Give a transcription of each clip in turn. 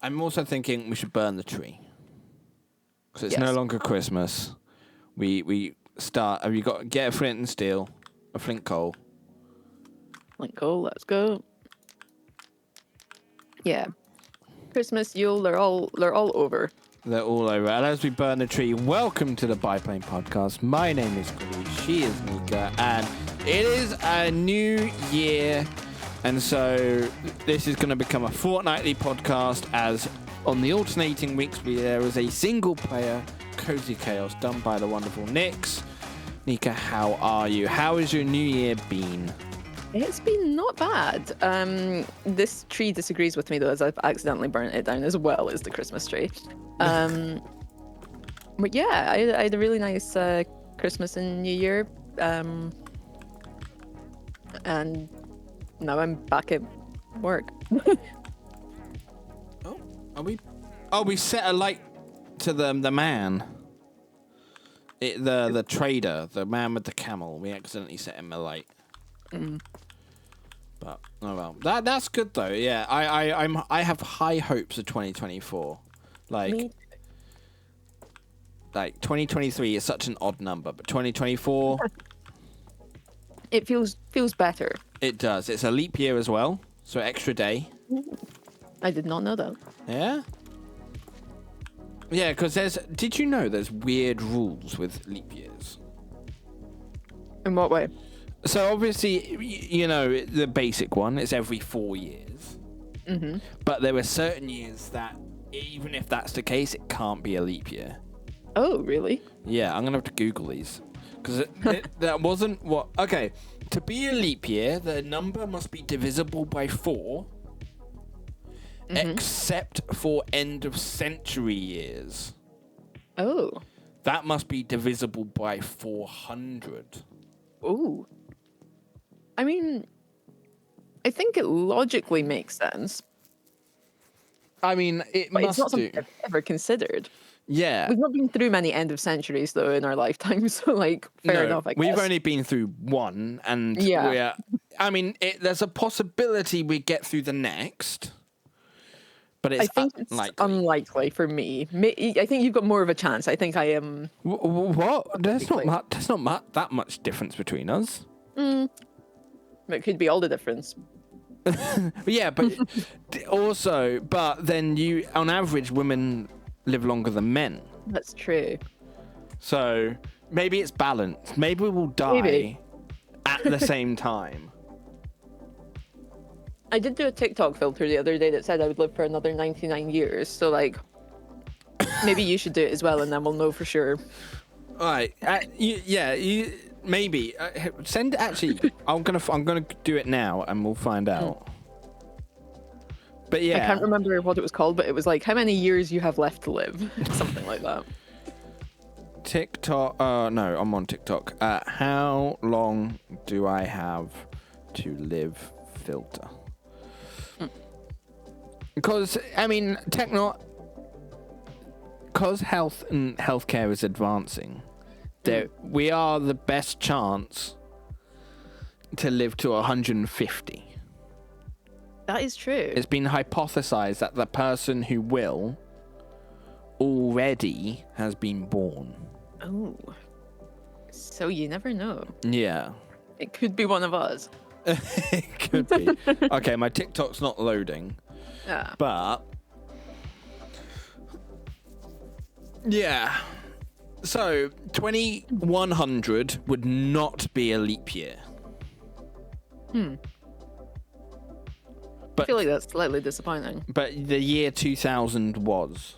I'm also thinking we should burn the tree. Because it's no longer Christmas. We start... Have you got... Get a flint and steel. A flint coal. Flint coal, let's go. Yeah. Christmas, Yule, they're all over. They're all over. And as we burn the tree, welcome to the Biplane podcast. My name is Squidey. She is Neeka. And it is a new year. And so this is going to become a fortnightly podcast, as on the alternating weeks there is a single player Cozy Chaos done by the wonderful Nix. Neeka, how are you? How has your new year been? It's been not bad. This tree disagrees with me though, as I've accidentally burnt it down as well as the Christmas tree. But yeah, I had a really nice Christmas and New Year. And now I'm back at work. Oh, are we? Oh, we set a light to the man. The trader, the man with the camel. We accidentally set him a light. But oh well, that's good though. Yeah, I have high hopes of 2024. Like 2023 is such an odd number, but 2024. It feels better. It does. It's a leap year as well, so extra day. I did not know that. Yeah? Yeah, because did you know there's weird rules with leap years? In what way? So obviously, you know, the basic one, it's every 4 years. Mm-hmm. But there are certain years that, even if that's the case, it can't be a leap year. Oh, really? Yeah, I'm going to have to Google these. Because that wasn't what... Okay, to be a leap year, the number must be divisible by 4, except for end of century years. Oh. That must be divisible by 400. Ooh. I mean, I think it logically makes sense. I mean, it but must it's not do. something I've ever considered. Yeah. We've not been through many end of centuries, though, in our lifetime, so, like, fair enough, I guess. We've only been through one, and I mean, there's a possibility we get through the next, but it's unlikely for me. I think you've got more of a chance. I think I am... What? There's not that much difference between us. It could be all the difference. Yeah, but also, but then on average, women live longer than men. That's true. So maybe it's balanced. Maybe we'll die at the same time. I did do a TikTok filter the other day that said I would live for another 99 years. So, like, maybe you should do it as well, and then we'll know for sure. All right. Maybe send. Actually, I'm gonna do it now, and we'll find out. But yeah, I can't remember what it was called, but it was like how many years you have left to live, something like that. TikTok. No, I'm on TikTok. How long do I have to live? Filter. Because I mean, because health and healthcare is advancing. We are the best chance to live to 150. That is true. It's been hypothesized that the person who will already has been born. Oh. So you never know. Yeah. It could be one of us. It could be. Okay, my TikTok's not loading. Yeah. But yeah. So 2100 would not be a leap year. I feel like that's slightly disappointing. But the year 2000 was.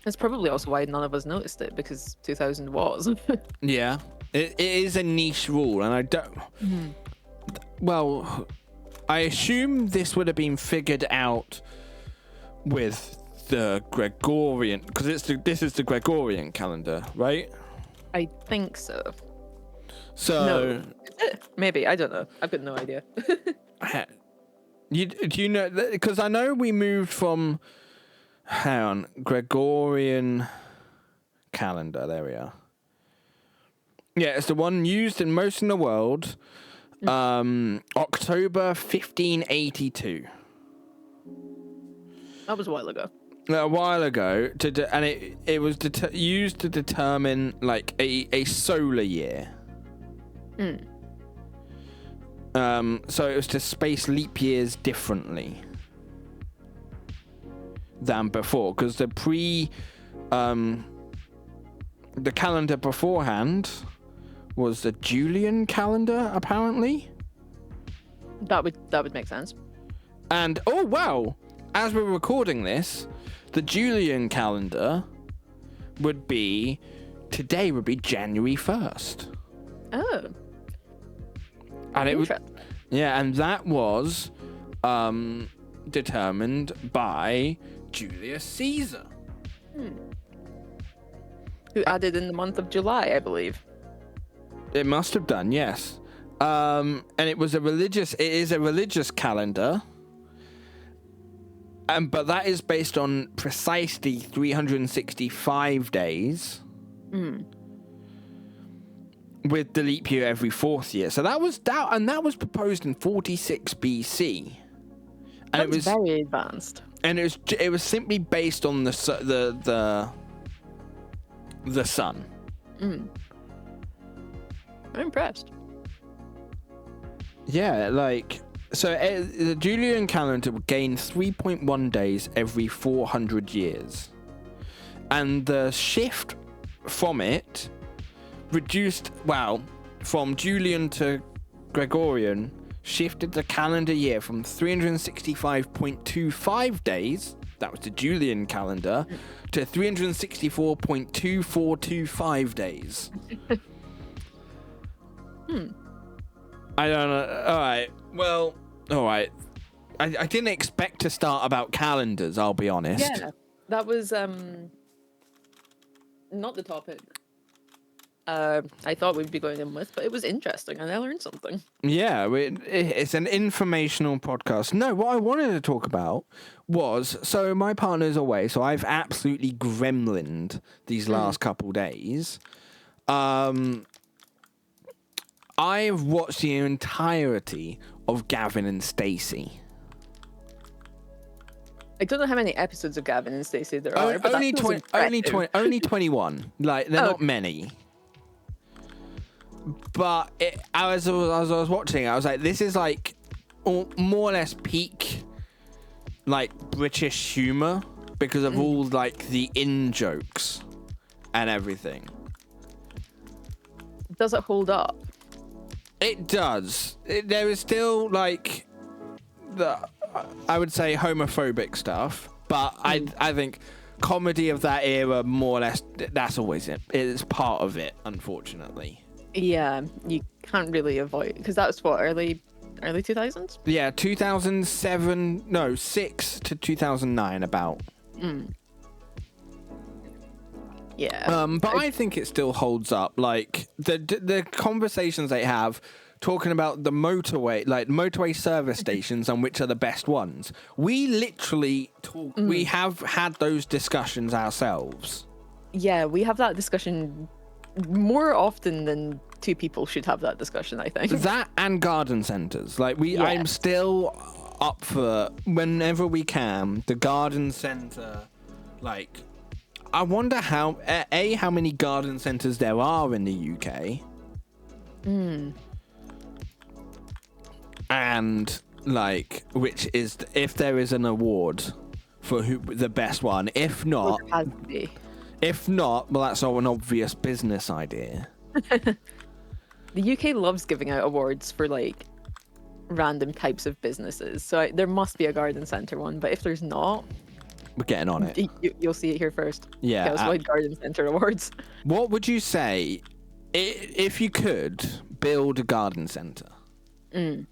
That's probably also why none of us noticed it, because 2000 was. Yeah. It is a niche rule, and I don't... Well, I assume this would have been figured out with the Gregorian... Because this is the Gregorian calendar, right? I think so. So... No. Maybe, I don't know. I've got no idea. Do you know... Because I know we moved from... Hang on. Gregorian calendar. There we are. Yeah, it's the one used in most in the world. October 1582. That was a while ago. A while ago, and it was used to determine like a solar year. So it was to space leap years differently than before, because the calendar beforehand was the Julian calendar, apparently. That would make sense. And oh wow, as we're recording this, the Julian calendar would be January 1st. Oh. And it was, yeah, and that was determined by Julius Caesar, who added in the month of July, I believe. It must have done, yes. And it is a religious calendar. But that is based on precisely 365 days. With the leap year every fourth year. So that was proposed in 46 BC. And it was very advanced. And it was simply based on the sun. I'm impressed. Yeah, like, so the Julian calendar would gain 3.1 days every 400 years. And the shift from it reduced, from Julian to Gregorian, shifted the calendar year from 365.25 days, that was the Julian calendar, to 364.2425 days. I don't know. All right. Well, all right. I didn't expect to start about calendars, I'll be honest. Yeah, that was not the topic I thought we'd be going in with, but it was interesting and I learned something. Yeah, it's an informational podcast. No, what I wanted to talk about was, so my partner's away, so I've absolutely gremlined these last couple days. I've watched the entirety of Gavin and Stacey. I don't know how many episodes of Gavin and Stacey there are, but only 21. Like, they're not many. But as I was watching, I was like, this is like more or less peak, like, British humor because of all like the in jokes and everything. Does it hold up? It does. There is still like I would say homophobic stuff, but I think comedy of that era, more or less, that's always it. It's part of it, unfortunately. Yeah, you can't really avoid, because that was what, early 2000s? Yeah, 6 to 2009 about. Yeah. But I think it still holds up. Like the conversations they have talking about the motorway service stations and which are the best ones. We literally talk. We have had those discussions ourselves. Yeah, we have that discussion more often than two people should have that discussion, I think. That and garden centres. Like I'm still up for, whenever we can, the garden centre. Like, I wonder how many garden centres there are in the UK. And like, which is, if there is an award for the best one. If not, well, that's all an obvious business idea. The UK loves giving out awards for like random types of businesses, so there must be a garden centre one. But if there's not, we're getting on it. You'll see it here first. Yeah, WeAreChaosVoid Garden Centre Awards. What would you say if you could build a garden centre?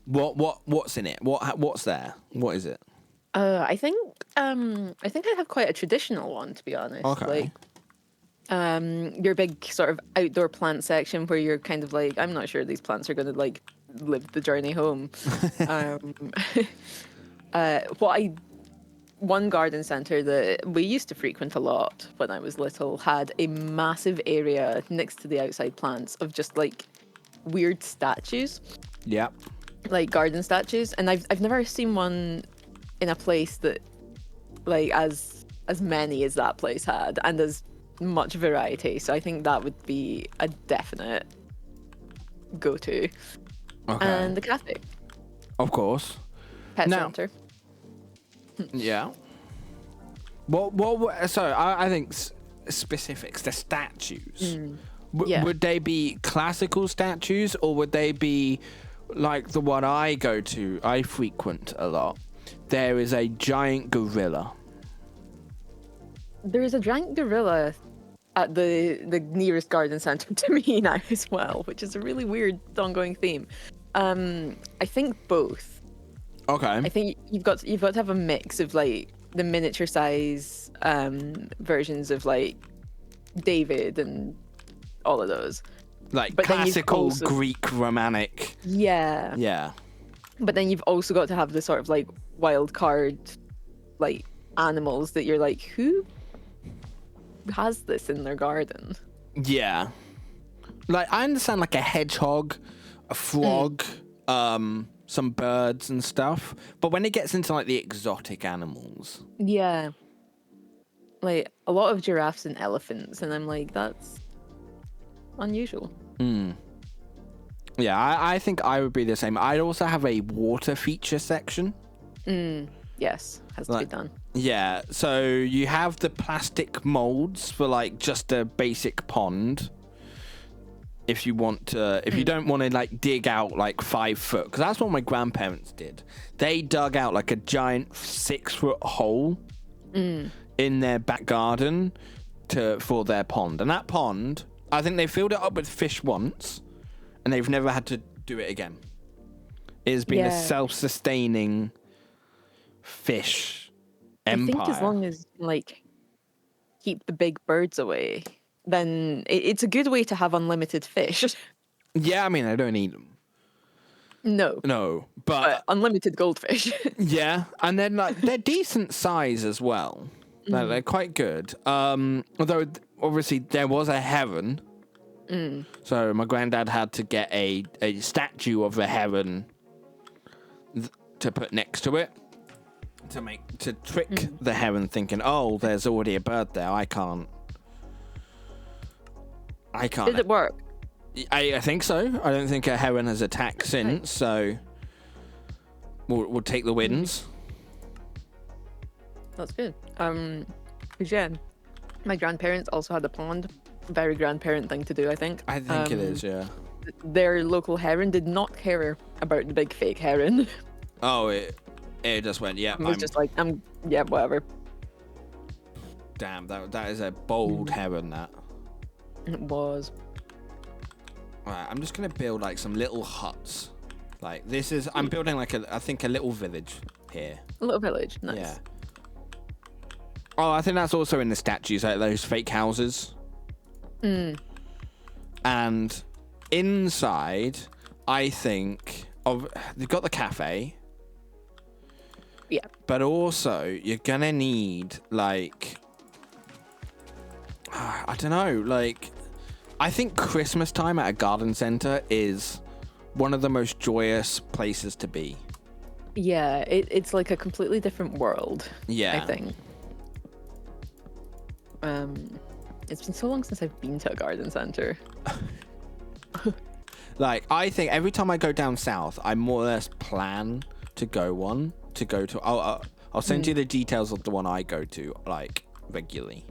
What's in it? What's there? What is it? I think I have quite a traditional one, to be honest. Okay. Like, your big sort of outdoor plant section where you're kind of like, I'm not sure these plants are going to like live the journey home. One garden centre that we used to frequent a lot when I was little had a massive area next to the outside plants of just like weird statues. Yep. Like garden statues, and I've never seen one in a place that like as many as that place had, and as much variety. So I think that would be a definite go-to. Okay. And the cafe, Of course. pet Now- center. Yeah. So I think specifics, the statues. Yeah. Would they be classical statues, or would they be like the one I frequent a lot? There is a giant gorilla. There is a giant gorilla at the nearest garden center to me now as well, which is a really weird ongoing theme. I think both. Okay. I think you've got to have a mix of like the miniature size versions of like David and all of those. Like but then you've classical also- Greek romantic. Yeah. Yeah. But then you've also got to have the sort of like wild card like animals that you're like, who has this in their garden? Yeah. Like I understand like a hedgehog, a frog, some birds and stuff. But when it gets into like the exotic animals. Yeah. Like a lot of giraffes and elephants, and I'm like, that's unusual. Yeah, I think I would be the same. I'd also have a water feature section. Yes, has to Like- be done. Yeah, so you have the plastic molds for like just a basic pond. If you want to, if you don't want to like dig out like 5 foot, because that's what my grandparents did. They dug out like a giant 6-foot hole in their back garden for their pond. And that pond, I think they filled it up with fish once, and they've never had to do it again. It has been a Yeah. self-sustaining fish empire. I think as long as like keep the big birds away, then it's a good way to have unlimited fish. Yeah, I mean, I don't eat them. No, No, but unlimited goldfish. yeah, and then like they're decent size as well. Like, they're quite good. Although obviously there was a heron, so my granddad had to get a statue of a heron to put next to it to trick the heron, thinking, oh, there's already a bird there. I can't. Did it work? I think so. I don't think a heron has attacked since, so we'll take the wins. That's good. 'Cause yeah, my grandparents also had a pond. Very grandparent thing to do, I think. I think it is, yeah. Their local heron did not care about the big fake heron. Oh, it just went, yeah. It was just like, yeah, whatever. Damn, that is a bold heron, that. It was. Alright, I'm just gonna build like some little huts. Like I'm building like I think a little village here. A little village. Nice. Yeah. Oh, I think that's also in the statues, like those fake houses. And inside, I think they've got the cafe. Yeah. But also, you're gonna need like I don't know, like I think Christmas time at a garden center is one of the most joyous places to be. Yeah, it's like a completely different world. Yeah. I think. It's been so long since I've been to a garden center. Like, I think every time I go down south, I more or less plan to go to. I'll send you the details of the one I go to, like, regularly.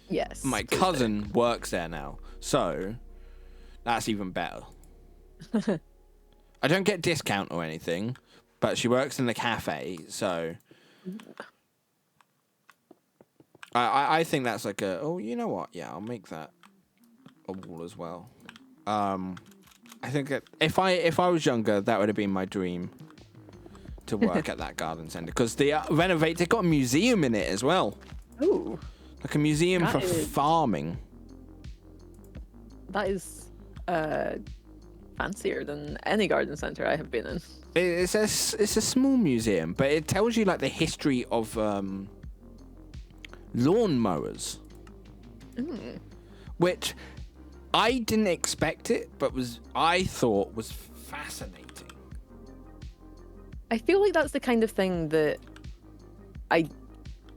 Yes. My cousin works there now, so that's even better. I don't get discount or anything, but she works in the cafe, so I think that's like you know what? Yeah, I'll make that a wall as well. I think that if I was younger, that would have been my dream to work at that garden center, because they renovate. They got a museum in it as well. Ooh, Like a museum That for is- farming. that is fancier than any garden center I have been in. It's a small museum, but it tells you like the history of lawnmowers, which I didn't expect it, but I thought was fascinating. I feel like that's the kind of thing that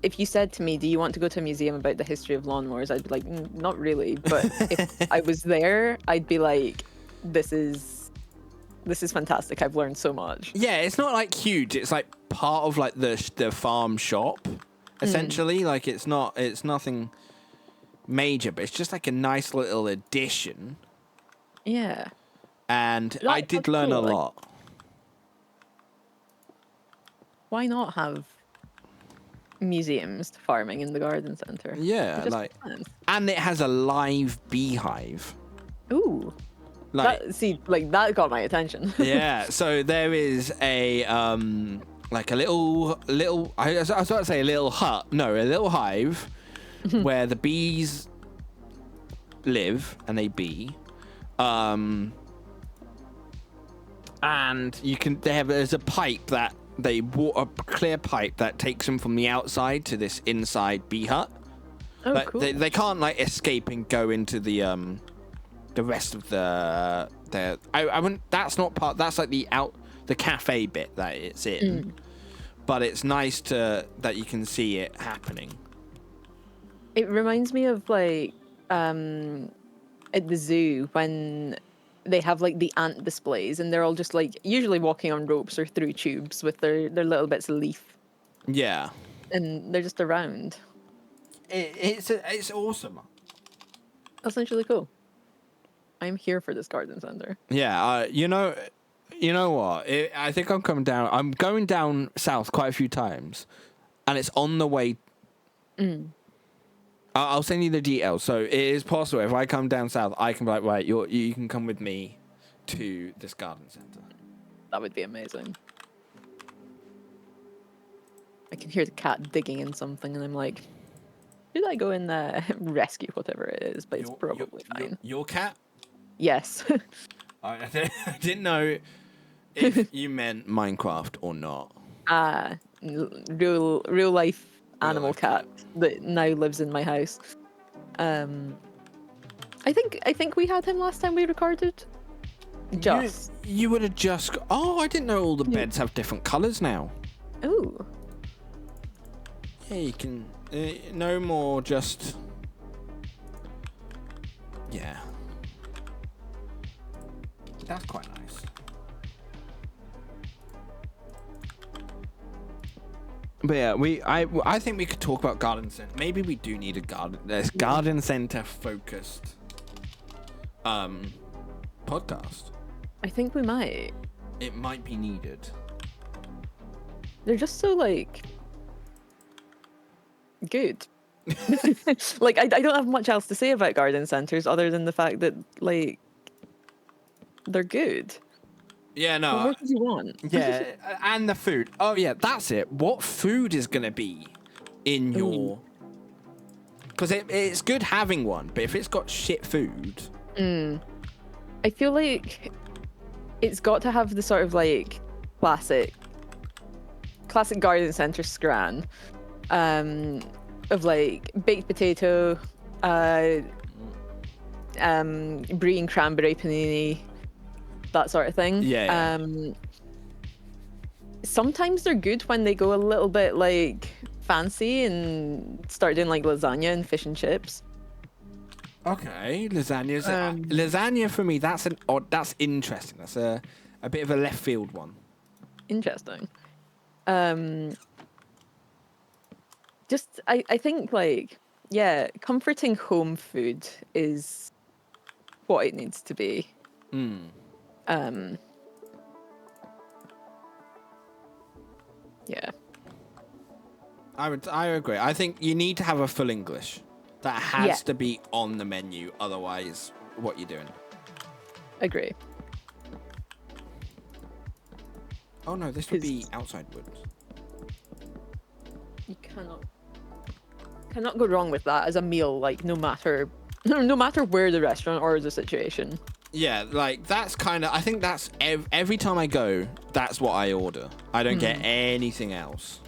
if you said to me, "Do you want to go to a museum about the history of lawnmowers?" I'd be like, "Not really." But if I was there, I'd be like, "This is fantastic. I've learned so much." Yeah, it's not like huge. It's like part of like the farm shop, essentially. Like it's nothing major, but it's just like a nice little addition. Yeah. And I did learn a lot. Why not have museums to farming in the garden center? Yeah, like, and it has a live beehive. Ooh. Like, that got my attention. Yeah, so there is a like a little I was about to say a little hut. No, a little hive where the bees live and they bee. And there's a pipe that a clear pipe that takes them from the outside to this inside bee hut. Oh, like, cool. They can't like escape and go into the rest of I wouldn't. That's not part. That's like the cafe bit that it's in. But it's nice that you can see it happening. It reminds me of like at the zoo when they have like the ant displays and they're all just like usually walking on ropes or through tubes with their little bits of leaf. Yeah. And they're just around. It's awesome. That sounds really cool. I'm here for this garden center. Yeah, you know what? I think I'm coming down. I'm going down south quite a few times, and it's on the way. I'll send you the details. So it is possible if I come down south, I can be like, right, you can come with me to this garden center. That would be amazing. I can hear the cat digging in something, and I'm like, should I go and rescue whatever it is? But it's probably fine. Your cat? Yes. I didn't know if you meant Minecraft or not. Real life animal cat that now lives in my house. I think we had him last time we recorded. You would have just. Oh, I didn't know all the beds have different colors now. Ooh. Yeah, you can. No more just. Yeah. That's quite nice. But yeah, I think we could talk about garden center. Maybe we do need a garden center focused podcast. I think we might. It might be needed. They're just so like good. Like I don't have much else to say about garden centers other than the fact that like they're good. Yeah, no. What more do you want? Yeah, and the food. Oh yeah, that's it. What food is gonna be in your? Because it's good having one, but if it's got shit food, I feel like it's got to have the sort of like classic garden center scran, of like baked potato, brie and cranberry panini, that sort of thing. Yeah. Sometimes they're good when they go a little bit like fancy and start doing like lasagna and fish and chips. Okay, lasagna for me. That's interesting. That's a bit of a left field one. Interesting. Just I think like comforting home food is what it needs to be. Yeah. I agree. I think you need to have a full English. That has to be on the menu. Otherwise, what you doing? Agree. Oh no, this would be outside woods. You cannot go wrong with that as a meal. Like no matter where the restaurant or the situation. Yeah, like that's kind of. I think that's every time I go, that's what I order. I don't get anything else.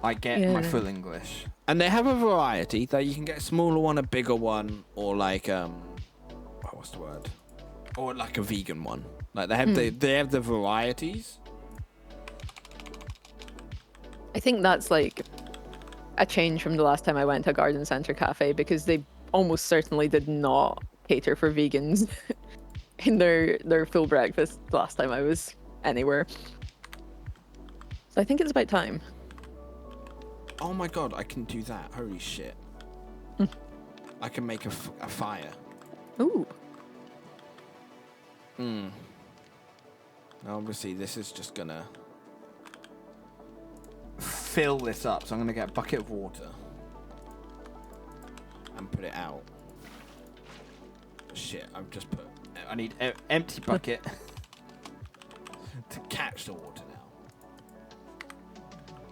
I get my full English, and they have a variety that you can get a smaller one, a bigger one, or like what's the word? Or like a vegan one. Like they have the varieties. I think that's like a change from the last time I went to a garden centre cafe, because they almost certainly did not cater for vegans in their full breakfast last time I was anywhere. So I think it's about time. Oh my god, I can do that. Holy shit. I can make a fire. Ooh. Obviously, this is just gonna fill this up. So I'm gonna get a bucket of water and put it out. Shit, I've just put... I need an empty bucket to catch the water now.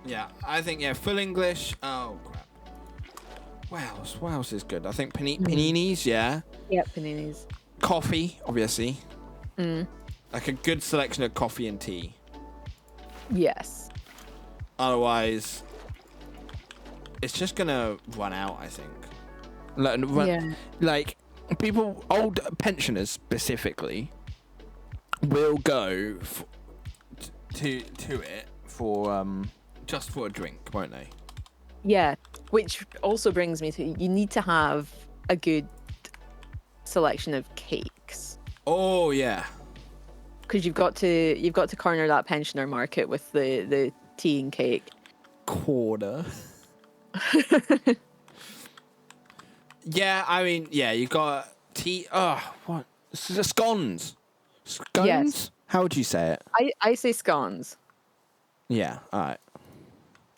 Yeah, I think, full English. Oh, crap. What else is good? I think paninis, yeah. Yeah, paninis. Coffee, obviously. Like a good selection of coffee and tea. Yes. Otherwise, it's just gonna run out, I think. Like people, old pensioners specifically, will go to it for just for a drink, won't they? Yeah, which also brings me to, you need to have a good selection of cakes. Oh yeah. Because you've got to corner that pensioner market with the tea and cake. Quarter. Yeah, I mean, yeah, you got tea. Oh, what? Scones. Scones? Yes. How would you say it? I say scones. Yeah, all right.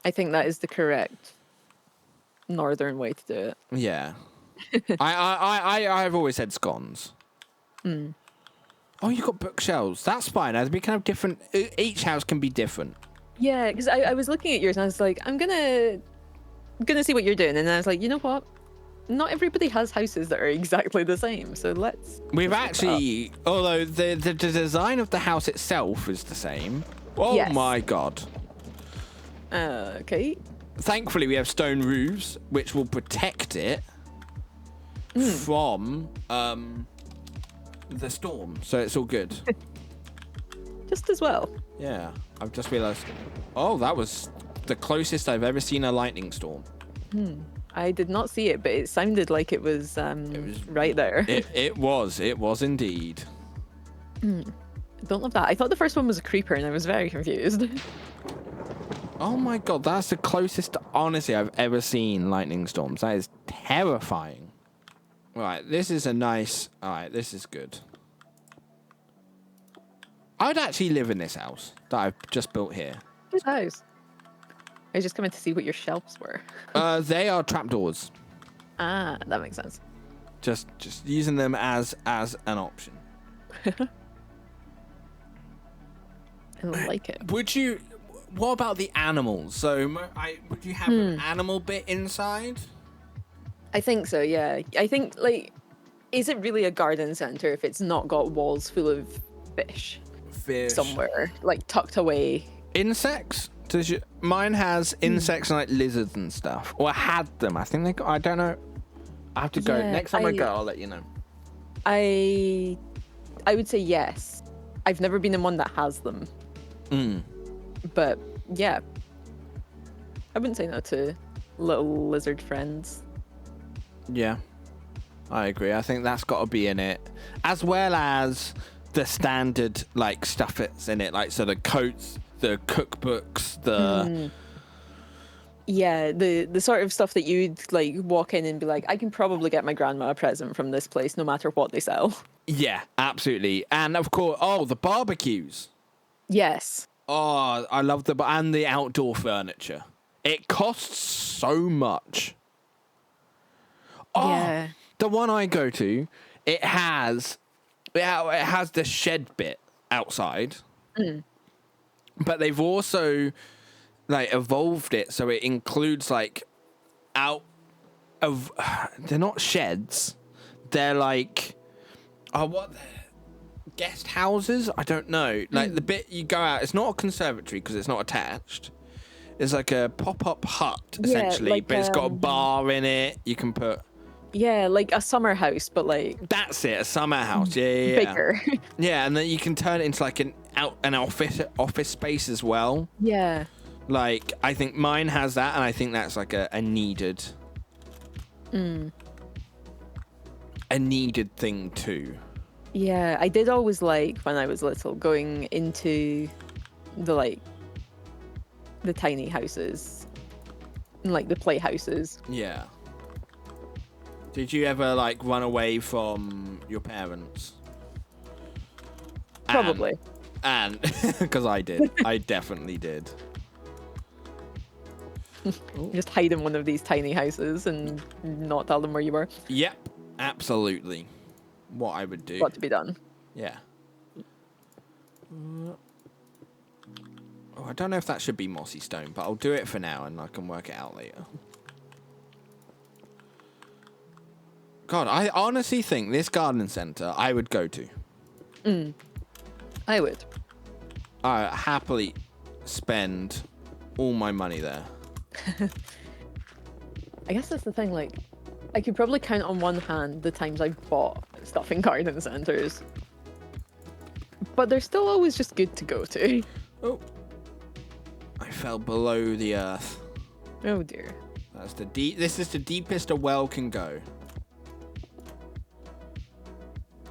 I think that is the correct northern way to do it. Yeah. I've always said scones. Oh, you got bookshelves. That's fine. We can have different. Each house can be different. Yeah, because I was looking at yours and I was like, I'm gonna see what you're doing, and then I was like, you know what? Not everybody has houses that are exactly the same, so let's. We've actually, although the design of the house itself is the same. Oh Yes. my god. Okay. Thankfully, we have stone roofs, which will protect it from the storm. So it's all good. Just as well. Yeah, I've just realised. Oh, that was the closest I've ever seen a lightning storm. I did not see it, but it sounded like it was right there. It was indeed. Don't love that. I thought the first one was a creeper, and I was very confused. Oh my god, that's the closest, honestly, I've ever seen lightning storms. That is terrifying. Right, this is a nice... Alright, this is good. I'd actually live in this house that I've just built here. Good house. I was just coming to see what your shelves were. They are trapdoors. Ah, that makes sense. Just using them as an option. I like it. Would you... What about the animals? So, would you have an animal bit inside? I think so, yeah. I think, like, is it really a garden centre if it's not got walls full of fish somewhere, like, tucked away? Insects? Mine has insects and, like, lizards and stuff. Or had them. I think they got... I don't know. I have to go. Yeah, Next time I go, I'll let you know. I would say yes. I've never been in one that has them. But yeah, I wouldn't say no to little lizard friends. Yeah, I agree. I think that's got to be in it, as well as the standard like stuff that's in it, like so the coats, the cookbooks, the yeah, the sort of stuff that you'd like walk in and be like, I can probably get my grandma a present from this place, no matter what they sell. Yeah, absolutely, and of course, the barbecues. Yes. Oh, I love and the outdoor furniture. It costs so much. Oh, yeah. The one I go to, it has the shed bit outside, but they've also like evolved it so it includes like they're not sheds, they're like guest houses? I don't know. Like the bit you go out, it's not a conservatory because it's not attached. It's like a pop-up hut essentially, like, but it's got a bar in it. You can put like a summer house, but like that's it, a summer house. Yeah. bigger. Yeah, and then you can turn it into like an office space as well. Yeah. Like, I think mine has that, and I think that's like a needed... A needed thing too. Yeah, I did always like, when I was little, going into the tiny houses, and like the playhouses. Yeah. Did you ever like run away from your parents? Probably. And because I did. I definitely did. Just hide in one of these tiny houses and not tell them where you were. Yep, absolutely. What I would do. Got to be done. Yeah. Oh, I don't know if that should be mossy stone, but I'll do it for now and I can work it out later. God, I honestly think this garden center I would go to. I would. I happily spend all my money there. I guess that's the thing, like, I could probably count on one hand the times I've bought stuff in garden centers. But they're still always just good to go to. Oh. I fell below the earth. Oh dear. That's the this is the deepest a well can go.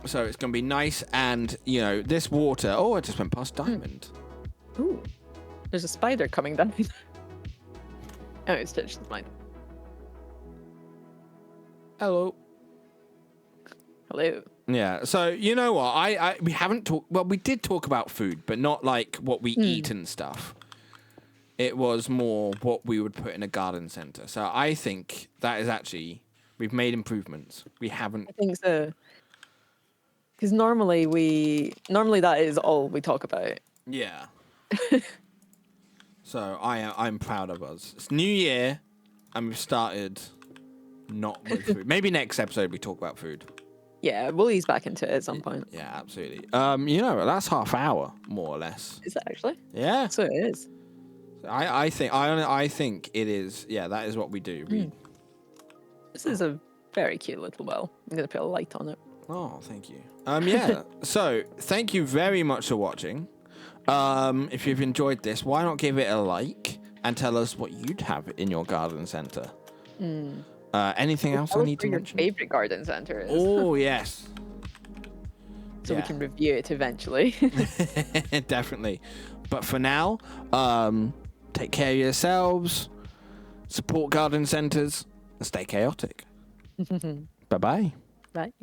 So it's going to be nice and, you know, this water... Oh, I just went past diamond. Ooh. There's a spider coming down. Oh, it's touched mine. Hello. Hello. Yeah, so you know what? We haven't talked... Well, we did talk about food, but not like what we eat and stuff. It was more what we would put in a garden center. So I think that is actually... We've made improvements. We haven't... I think so. Because normally that is all we talk about. Yeah. So I'm proud of us. It's New Year, and we've started not with food. Maybe next episode we talk about food. Yeah, we'll ease back into it at some point. Yeah, absolutely. You know, that's half hour, more or less. Is that actually? Yeah. So it is. I think it is. Yeah, that is what we do. This is a very cute little well. I'm going to put a light on it. Oh, thank you. Yeah. So thank you very much for watching. If you've enjoyed this, why not give it a like and tell us what you'd have in your garden center? Anything else I need to mention? Your favorite garden center is. Oh, yes. So we can review it eventually. Definitely. But for now, take care of yourselves, support garden centers, and stay chaotic. Bye-bye. Bye.